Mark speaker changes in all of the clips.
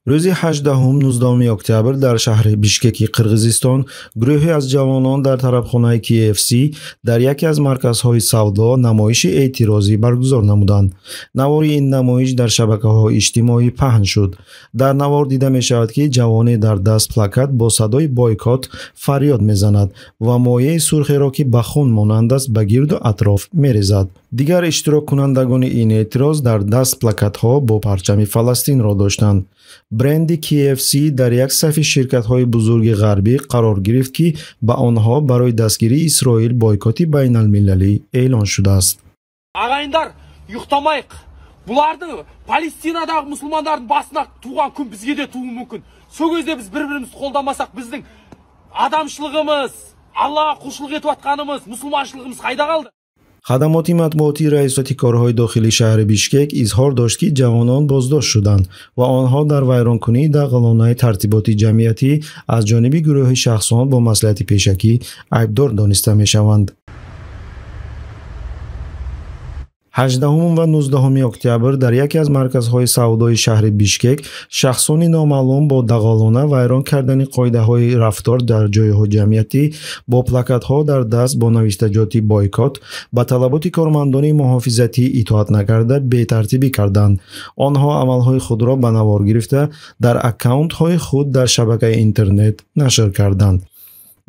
Speaker 1: روز 18-19 اکتبر در شهر بیشکک قرغیزستان گروهی از جوانان در طرفخانه KFC در یکی از مرکزهای سودا نمایش اعتراضی برگزار نمودند. نوار این نمایش در شبکه‌های اجتماعی پهن شد. در نوار دیده می شود که جوانی در دست پلاکت با صدای بایکات فریاد میزند و مایع سرخی را که به خون مانند است به گرد و اطراف میریزد. دیگر اشتراک کنندگان این اعتراض در دست پلاکت ها با پرچم فلسطین را داشتند. برند KFC در یک صف شرکت‌های بزرگ غربی قرار گرفت که به آنها برای دستگیری اسرائیل بایکات بین المللی اعلان شده است.
Speaker 2: Ағайындар, ұйықтамайық. Бұлардың Палестинадағы мұсылмандардың басына туған күн бізге де туы мүмкін. Сол кезде біз бір-бірімізді қолдамасақ, біздің адамшылығымыз, Аллаға құлшылық етіп атқанымыз, мұсылманшылығымыз қайда қалды?
Speaker 1: خدمات مطبوعاتی ریاست کارهای داخلی شهر بیشکک اظهار داشت که جوانان بازداشت شدند و آنها در ویرانکنی دقلانه ترتیبات جمعیتی از جانب گروه شخصان با مصلحت پیشکی عیبدار دانسته می شوند. 18 و 19 اکتبر در یکی از مرکزهای سودای شهر بیشکک شخصان نامعلوم با دغالانه ویران کردن قاعده‌های رفتار در جایهای جمعیتی با پلاکت‌ها در دست با نوشتجات بایکات به طلبات کارمندان محافظتی اطاعت نکرده بی‌ترتیبی کردند. آنها عملهای خود را به نوار گرفته در اکانت‌های خود در شبکه اینترنت نشر کردند.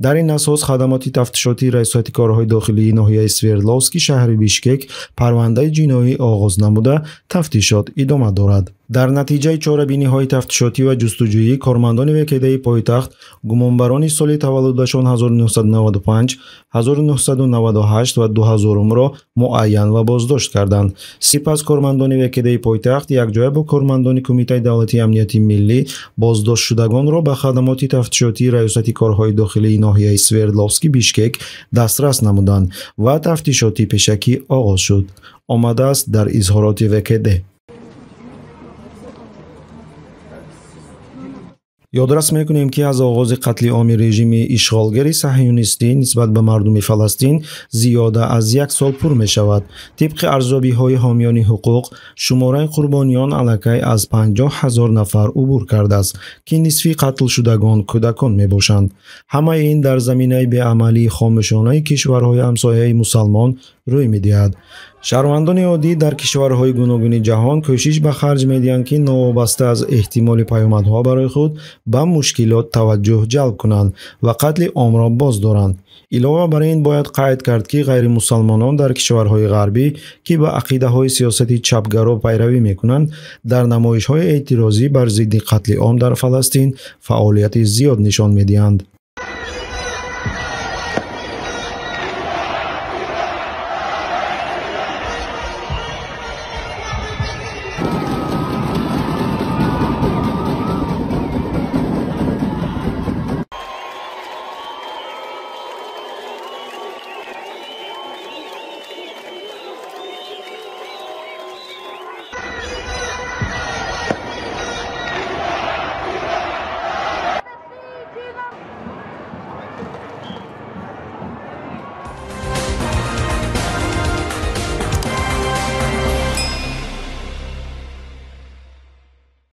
Speaker 1: در این اساس خدمات تفتیشاتی ریاست کارهای داخلی ناحیه سوردلوفسکی شهر بیشکک پرونده جنایی آغاز نموده تفتیشات ادامه دارد. در نتیجه چاره‌بینی‌های تفتیشاتی و جستجویی کارمندان وکیده پایتخت گمانبران سال تولدشان 1995 1998 و 2000 را معین و بازداشت کردند. سپس کارمندان وکیده پایتخت یکجای با کارمندان کمیته دولتی امنیتی ملی بازداشت شدگان را به خدمات تفتیشاتی ریاست کارهای داخلی ناحیه سوردلوفسکی بیشکک دسترس نمودند و تفتیشات پیشکی آغاز شد. آمده است در اظهارات وکیده. یادرس میکنیم که از آغاز قتل عام رژیم اشغالگر صهیونیستی نسبت به مردم فلسطین زیاده از یک سال پر می شود. طبق ارزیابی های حامیان حقوق شماره قربانیان علاقه از 50,000 نفر عبور کرده است که نصفی قتل شدگان کودکان می باشند. همه این در زمینه بی‌عملی خامشانه کشورهای همسایه مسلمان روی می دهد. شهروندان عادی در کشورهای گوناگون جهان کوشش به خرج می‌دهند که نوابسته از احتمال پیامدها برای خود به مشکلات توجه جلب کنند و قتل عام را باز دارند. علاوه بر این باید قید کرد که غیر مسلمانان در کشورهای غربی که به عقیده‌های سیاسی چپگرا پیروی می‌کنند در نمایش‌های اعتراضی بر ضد قتل عام در فلسطین فعالیت زیاد نشان می‌دهند.